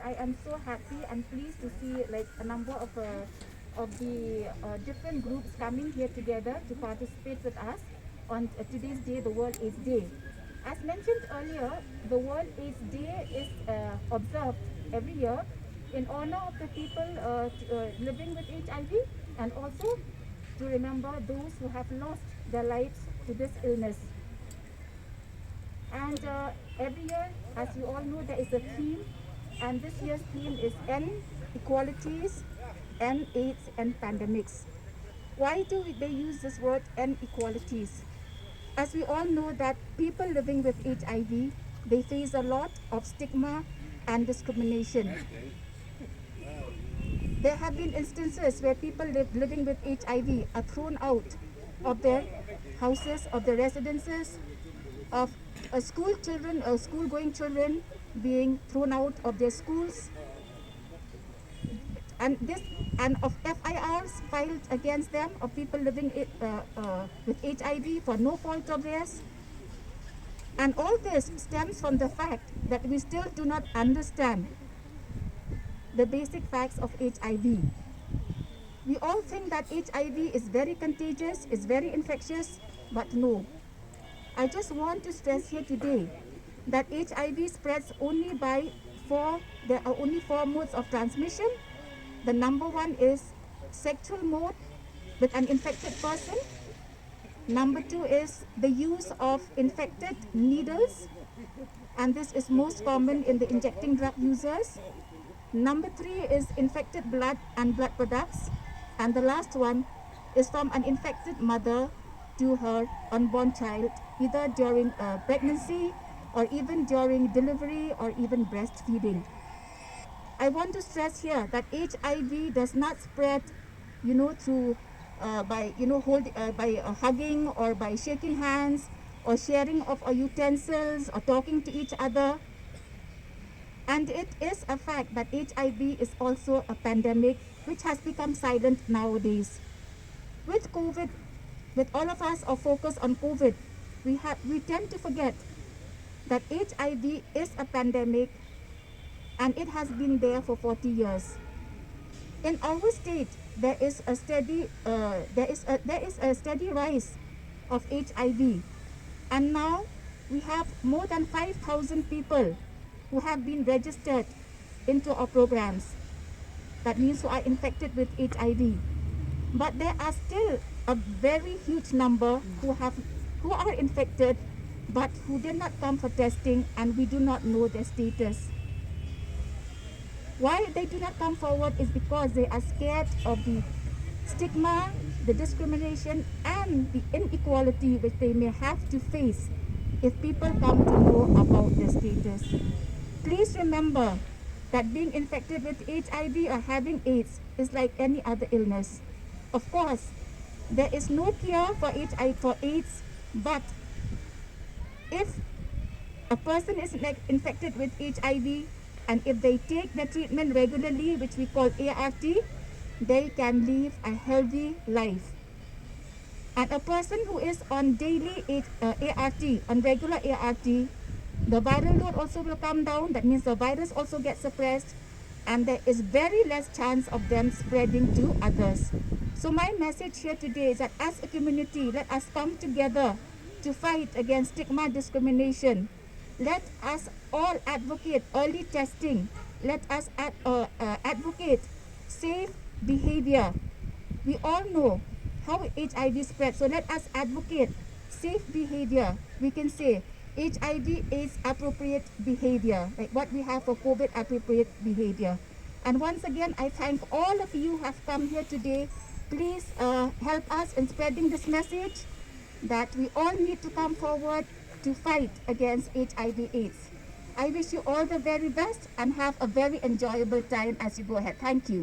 I am so happy and pleased to see like a number of the different groups coming here together to participate with us on today's day, the World AIDS Day. As mentioned earlier, the World AIDS Day is observed every year in honor of the people living with HIV, and also to remember those who have lost their lives to this illness. And every year, as you all know, there is a theme, and this year's theme is End Equalities, End AIDS, and Pandemics. Why do they use this word End Equalities? As we all know that people living with HIV, they face a lot of stigma and discrimination. There have been instances where people living with HIV are thrown out of their houses, of their residences, of school-going children being thrown out of their schools, and of FIRs filed against them of people living with HIV for no fault of theirs. And all this stems from the fact that we still do not understand the basic facts of HIV. We all think that HIV is very contagious, is very infectious, but no. I just want to stress here today that HIV spreads only by there are only 4 modes of transmission. The number 1 is sexual mode with an infected person. Number 2 is the use of infected needles, and this is most common in the injecting drug users. Number 3 is infected blood and blood products, and the last one is from an infected mother to her unborn child, either during pregnancy or even during delivery or even breastfeeding. I want to stress here that HIV does not spread, through by hugging or by shaking hands or sharing of utensils or talking to each other. And it is a fact that HIV is also a pandemic which has become silent nowadays. With COVID, with all of us are focused on COVID, we tend to forget that HIV is a pandemic and it has been there for 40 years. In our state, there is a steady rise of HIV, and now we have more than 5,000 people who have been registered into our programs. That means who are infected with HIV. But there are still a very huge number who are infected but who did not come for testing, and we do not know their status. Why they do not come forward is because they are scared of the stigma, the discrimination, and the inequality which they may have to face if people come to know about their status. Please remember that being infected with HIV or having AIDS is like any other illness. Of course, there is no cure for AIDS, but if a person is infected with HIV and if they take the treatment regularly, which we call ART, they can live a healthy life. And a person who is on daily ART, on regular ART, the viral load also will come down. That means the virus also gets suppressed, and there is very less chance of them spreading to others. So my message here today is that as a community, let us come together to fight against stigma discrimination. Let us all advocate early testing. Let us advocate safe behavior. We all know how HIV spreads, so let us advocate safe behavior. We can say HIV is appropriate behavior, like what we have for COVID appropriate behavior. And once again, I thank all of you who have come here today. Please help us in spreading this message that we all need to come forward to fight against HIV/AIDS. I wish you all the very best and have a very enjoyable time as you go ahead. Thank you.